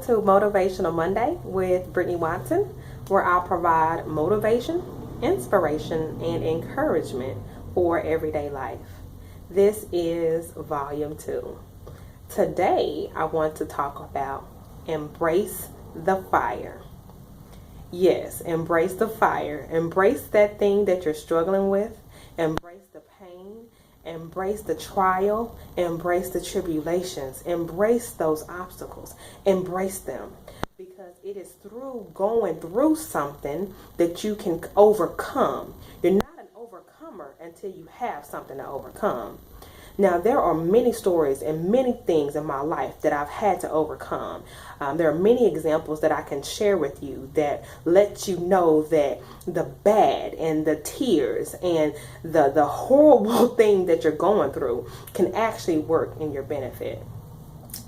to Motivational Monday with Brittney Watson, where I'll provide motivation, inspiration, and encouragement for everyday life. This is Volume 2. Today, I want to talk about embrace the fire. Yes, embrace the fire. Embrace that thing that you're struggling with. Embrace the pain. Embrace the trial. Embrace the tribulations. Embrace those obstacles. Embrace them. Because it is through going through something that you can overcome. You're not an overcomer until you have something to overcome. Now, there are many stories and many things in my life that I've had to overcome. There are many examples that I can share with you that let you know that the bad and the tears and the horrible thing that you're going through can actually work in your benefit.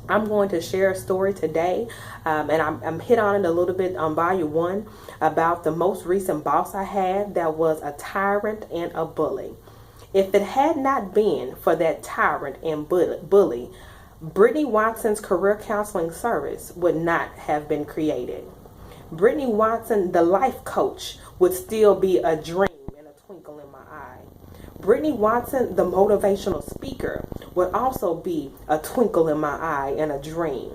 I'm going to share a story today, and I'm hit on it a little bit on Volume 1 about the most recent boss I had that was a tyrant and a bully. If it had not been for that tyrant and bully, Brittney Watson's career counseling service would not have been created. Brittney Watson, the life coach, would still be a dream and a twinkle in my eye. Brittney Watson, the motivational speaker, would also be a twinkle in my eye and a dream.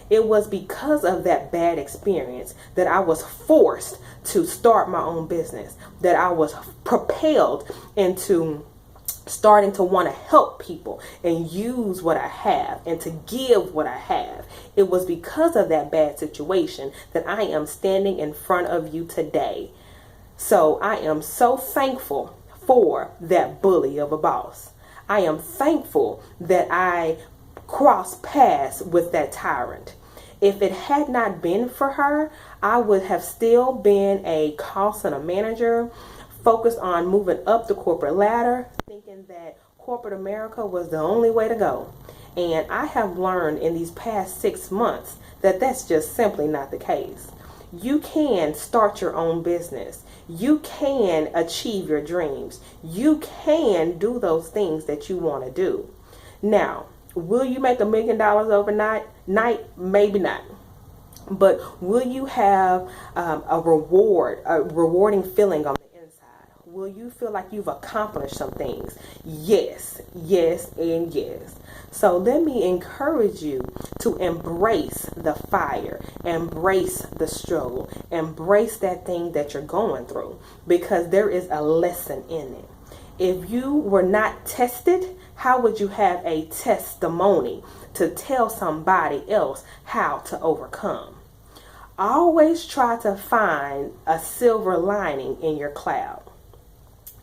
It was because of that bad experience that I was forced to start my own business, that I was propelled into starting to want to help people and use what I have and to give what I have. It was because of that bad situation that I am standing in front of you today. So I am so thankful for that bully of a boss. I am thankful that I crossed paths with that tyrant. If it had not been for her, I would have still been a call center manager, focused on moving up the corporate ladder, thinking that corporate America was the only way to go. And I have learned in these past 6 months that that's just simply not the case. You can start your own business. You can achieve your dreams. You can do those things that you want to do. Now, will you make $1 million overnight? Maybe not. But will you have a rewarding feeling on the inside? Will you feel like you've accomplished some things? Yes, yes, and yes. So let me encourage you to embrace the fire, embrace the struggle, embrace that thing that you're going through, because there is a lesson in it. If you were not tested, how would you have a testimony to tell somebody else how to overcome? Always try to find a silver lining in your cloud.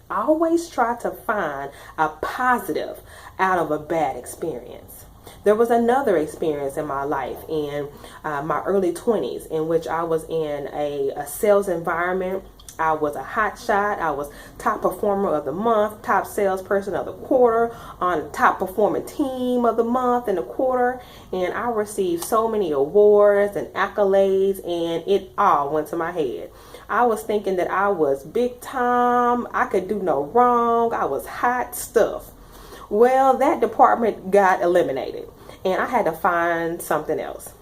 Always try to find a positive out of a bad experience. There was another experience in my life in my early 20s in which I was in a sales environment. I was a hot shot. I was top performer of the month, top salesperson of the quarter, on the top performing team of the month and the quarter. And I received so many awards and accolades, and it all went to my head. I was thinking that I was big time. I could do no wrong. I was hot stuff. Well, that department got eliminated, and I had to find something else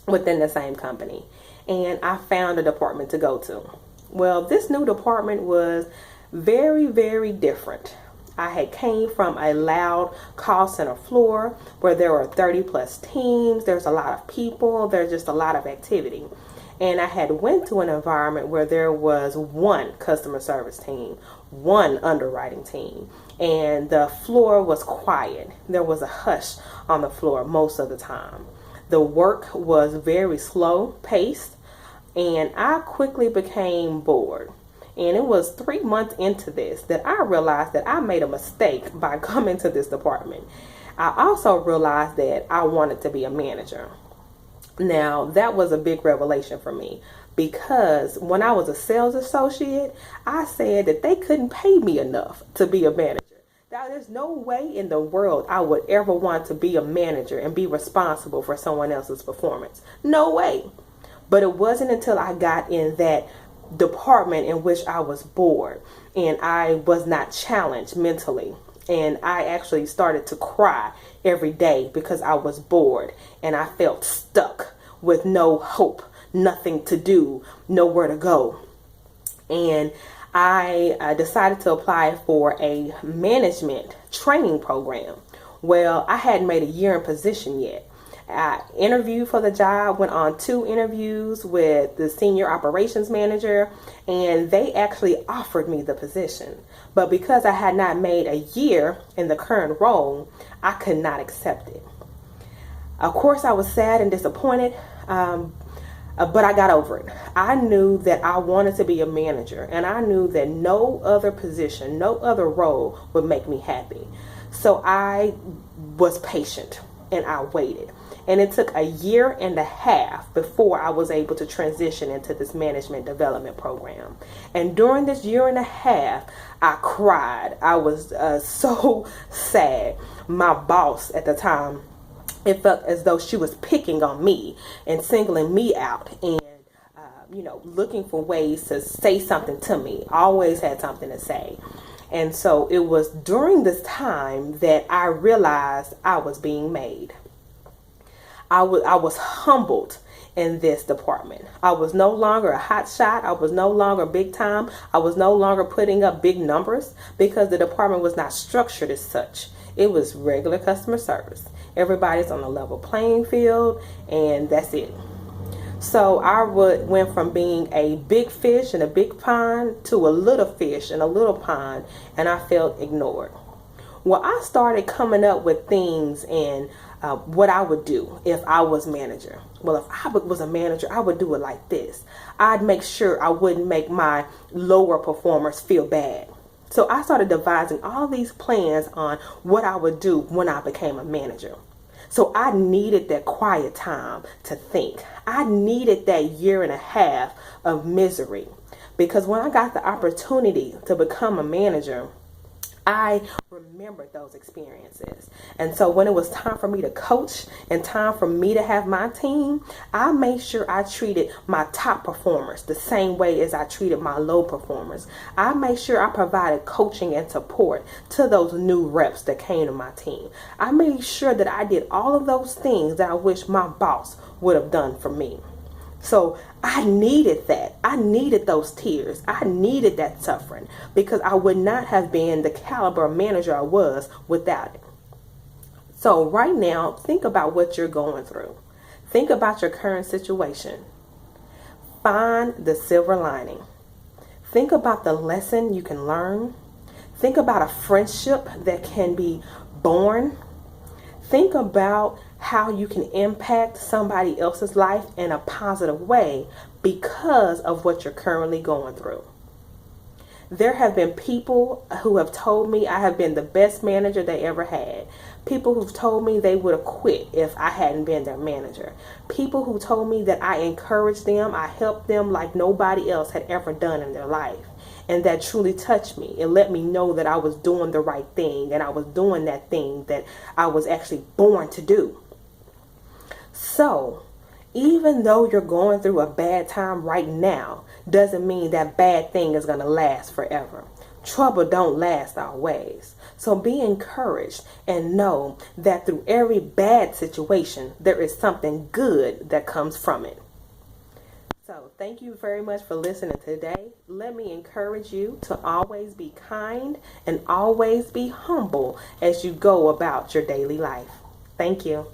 within the same company. And I found a department to go to. Well, this new department was very, very different. I had came from a loud call center floor where there were 30 plus teams. There's a lot of people. There's just a lot of activity. And I had went to an environment where there was one customer service team, one underwriting team, and the floor was quiet. There was a hush on the floor most of the time. The work was very slow paced, and I quickly became bored. And it was 3 months into this that I realized that I made a mistake by coming to this department. I also realized that I wanted to be a manager. Now, that was a big revelation for me, because when I was a sales associate, I said that they couldn't pay me enough to be a manager. Now, there's no way in the world I would ever want to be a manager and be responsible for someone else's performance. No way. But it wasn't until I got in that department in which I was bored and I was not challenged mentally. And I actually started to cry every day because I was bored and I felt stuck with no hope, nothing to do, nowhere to go. And I decided to apply for a management training program. Well, I hadn't made a year in position yet. I interviewed for the job, went on 2 interviews with the senior operations manager, and they actually offered me the position. But because I had not made a year in the current role, I could not accept it. Of course, I was sad and disappointed, but I got over it. I knew that I wanted to be a manager, and I knew that no other position, no other role would make me happy. So I was patient and I waited. And it took a year and a half before I was able to transition into this management development program. And during this year and a half, I cried. I was so sad. My boss at the time, it felt as though she was picking on me and singling me out and, looking for ways to say something to me. Always had something to say. And so it was during this time that I realized I was being made. I was humbled in this department. I was no longer a hot shot. I was no longer big time. I was no longer putting up big numbers because the department was not structured as such. It was regular customer service. Everybody's on a level playing field, and that's it. So I went from being a big fish in a big pond to a little fish in a little pond, and I felt ignored. Well, I started coming up with things and what I would do if I was manager. Well, if I was a manager, I would do it like this. I'd make sure I wouldn't make my lower performers feel bad. So I started devising all these plans on what I would do when I became a manager. So I needed that quiet time to think. I needed that year and a half of misery, because when I got the opportunity to become a manager, I remembered those experiences. And so when it was time for me to coach and time for me to have my team, I made sure I treated my top performers the same way as I treated my low performers. I made sure I provided coaching and support to those new reps that came to my team. I made sure that I did all of those things that I wish my boss would have done for me. So I needed that. I needed those tears. I needed that suffering, because I would not have been the caliber of manager I was without it. So right now, think about what you're going through. Think about your current situation. Find the silver lining. Think about the lesson you can learn. Think about a friendship that can be born. Think about how you can impact somebody else's life in a positive way because of what you're currently going through. There have been people who have told me I have been the best manager they ever had. People who've told me they would have quit if I hadn't been their manager. People who told me that I encouraged them, I helped them like nobody else had ever done in their life. And that truly touched me. It let me know that I was doing the right thing, and I was doing that thing that I was actually born to do. So, even though you're going through a bad time right now, doesn't mean that bad thing is going to last forever. Trouble don't last always. So be encouraged and know that through every bad situation, there is something good that comes from it. So thank you very much for listening today. Let me encourage you to always be kind and always be humble as you go about your daily life. Thank you.